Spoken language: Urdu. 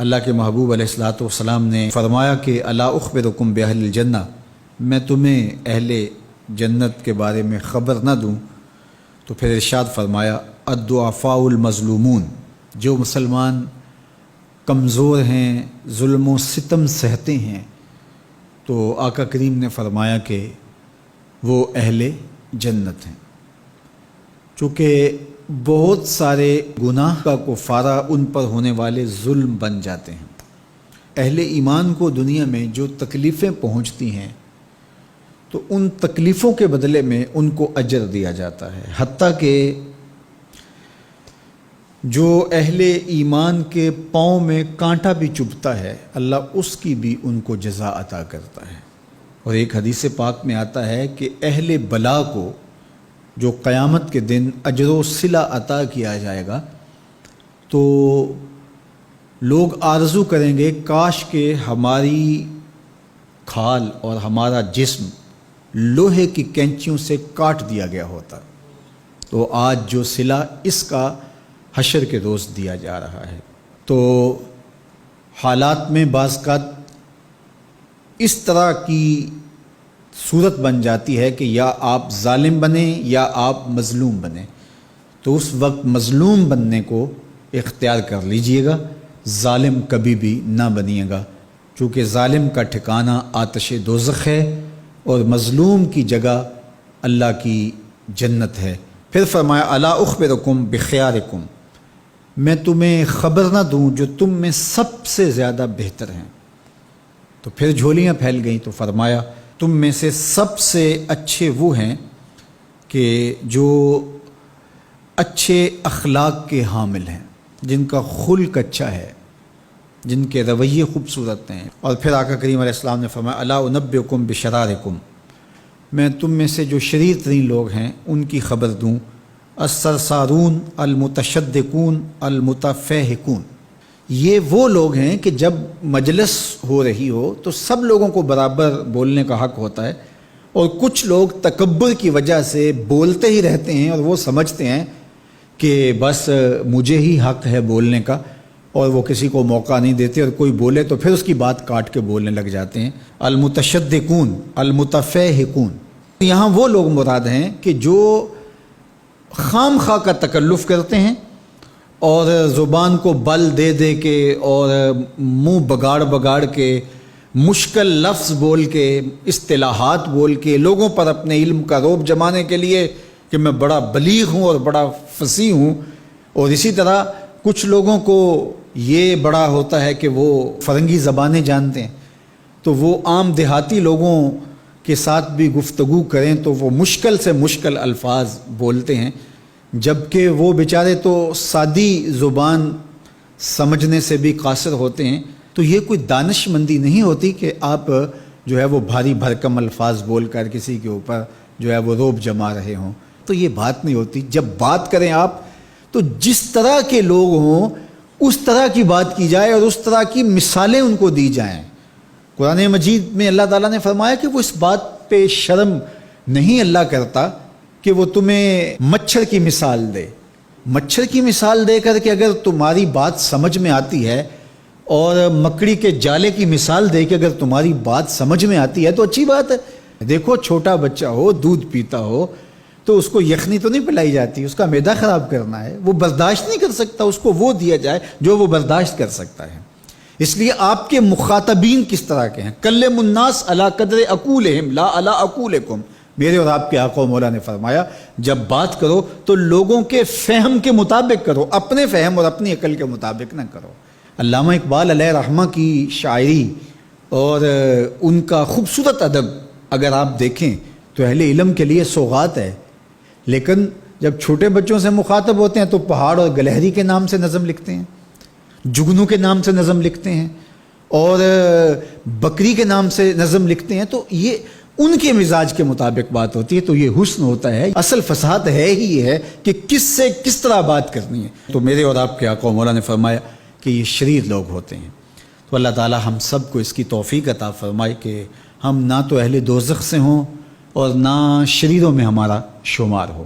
اللہ کے محبوب علیہ الصلوۃ والسلام نے فرمایا کہ الا اخبرکم باہل الجنہ، میں تمہیں اہل جنت کے بارے میں خبر نہ دوں؟ تو پھر ارشاد فرمایا الضعفاء المظلومون، جو مسلمان کمزور ہیں، ظلم و ستم سہتے ہیں، تو آقا کریم نے فرمایا کہ وہ اہل جنت ہیں۔ چونکہ بہت سارے گناہ کا کفارہ ان پر ہونے والے ظلم بن جاتے ہیں۔ اہل ایمان کو دنیا میں جو تکلیفیں پہنچتی ہیں تو ان تکلیفوں کے بدلے میں ان کو اجر دیا جاتا ہے، حتیٰ کہ جو اہل ایمان کے پاؤں میں کانٹا بھی چبھتا ہے اللہ اس کی بھی ان کو جزا عطا کرتا ہے۔ اور ایک حدیث پاک میں آتا ہے کہ اہل بلا کو جو قیامت کے دن اجر و صلہ عطا کیا جائے گا تو لوگ آرزو کریں گے کاش کہ ہماری کھال اور ہمارا جسم لوہے کی کینچیوں سے کاٹ دیا گیا ہوتا، تو آج جو صلہ اس کا حشر کے روز دیا جا رہا ہے۔ تو حالات میں بعض اوقات اس طرح کی صورت بن جاتی ہے کہ یا آپ ظالم بنیں یا آپ مظلوم بنیں، تو اس وقت مظلوم بننے کو اختیار کر لیجئے گا، ظالم کبھی بھی نہ بنیے گا، چونکہ ظالم کا ٹھکانہ آتش دوزخ ہے اور مظلوم کی جگہ اللہ کی جنت ہے۔ پھر فرمایا الا اخبرکم بخیارکم، میں تمہیں خبر نہ دوں جو تم میں سب سے زیادہ بہتر ہیں؟ تو پھر جھولیاں پھیل گئیں، تو فرمایا تم میں سے سب سے اچھے وہ ہیں کہ جو اچھے اخلاق کے حامل ہیں، جن کا خلق اچھا ہے، جن کے رویے خوبصورت ہیں۔ اور پھر آقا کریم علیہ السلام نے فرمایا الا انبئکم بشرارکم، میں تم میں سے جو شریر ترین لوگ ہیں ان کی خبر دوں، السرسارون المتشدقون المتفہقون، یہ وہ لوگ ہیں کہ جب مجلس ہو رہی ہو تو سب لوگوں کو برابر بولنے کا حق ہوتا ہے، اور کچھ لوگ تکبر کی وجہ سے بولتے ہی رہتے ہیں اور وہ سمجھتے ہیں کہ بس مجھے ہی حق ہے بولنے کا، اور وہ کسی کو موقع نہیں دیتے، اور کوئی بولے تو پھر اس کی بات کاٹ کے بولنے لگ جاتے ہیں۔ المتشدقون المتفہقون، یہاں وہ لوگ مراد ہیں کہ جو خام خواہ کا تکلف کرتے ہیں اور زبان کو بل دے دے کے اور منہ بگاڑ بگاڑ کے مشکل لفظ بول کے اصطلاحات بول کے لوگوں پر اپنے علم کا رعب جمانے کے لیے کہ میں بڑا بلیغ ہوں اور بڑا فصیح ہوں، اور اسی طرح کچھ لوگوں کو یہ بڑا ہوتا ہے کہ وہ فرنگی زبانیں جانتے ہیں، تو وہ عام دیہاتی لوگوں کے ساتھ بھی گفتگو کریں تو وہ مشکل سے مشکل الفاظ بولتے ہیں، جبکہ وہ بیچارے تو سادی زبان سمجھنے سے بھی قاصر ہوتے ہیں۔ تو یہ کوئی دانش مندی نہیں ہوتی کہ آپ جو ہے وہ بھاری بھرکم الفاظ بول کر کسی کے اوپر جو ہے وہ رعب جما رہے ہوں، تو یہ بات نہیں ہوتی۔ جب بات کریں آپ تو جس طرح کے لوگ ہوں اس طرح کی بات کی جائے اور اس طرح کی مثالیں ان کو دی جائیں۔ قرآن مجید میں اللہ تعالیٰ نے فرمایا کہ وہ اس بات پہ شرم نہیں اللہ کرتا کہ وہ تمہیں مچھر کی مثال دے، مچھر کی مثال دے کر کہ اگر تمہاری بات سمجھ میں آتی ہے، اور مکڑی کے جالے کی مثال دے کے اگر تمہاری بات سمجھ میں آتی ہے تو اچھی بات ہے۔ دیکھو چھوٹا بچہ ہو دودھ پیتا ہو تو اس کو یخنی تو نہیں پلائی جاتی، اس کا معدہ خراب کرنا ہے، وہ برداشت نہیں کر سکتا، اس کو وہ دیا جائے جو وہ برداشت کر سکتا ہے۔ اس لیے آپ کے مخاطبین کس طرح کے ہیں؟ کلم الناس علی قدر عقولہم لا علی عقولکم، میرے اور آپ کے آقا و مولا نے فرمایا جب بات کرو تو لوگوں کے فہم کے مطابق کرو، اپنے فہم اور اپنی عقل کے مطابق نہ کرو۔ علامہ اقبال علیہ رحمہ کی شاعری اور ان کا خوبصورت ادب اگر آپ دیکھیں تو اہل علم کے لیے سوغات ہے، لیکن جب چھوٹے بچوں سے مخاطب ہوتے ہیں تو پہاڑ اور گلہری کے نام سے نظم لکھتے ہیں، جگنو کے نام سے نظم لکھتے ہیں، اور بکری کے نام سے نظم لکھتے ہیں، تو یہ ان کے مزاج کے مطابق بات ہوتی ہے۔ تو یہ حسن ہوتا ہے، اصل فصاحت ہے ہی یہ ہے کہ کس سے کس طرح بات کرنی ہے۔ تو میرے اور آپ کے آقا و مولا نے فرمایا کہ یہ شریر لوگ ہوتے ہیں۔ تو اللہ تعالی ہم سب کو اس کی توفیق عطا فرمائے کہ ہم نہ تو اہل دوزخ سے ہوں اور نہ شریروں میں ہمارا شمار ہو۔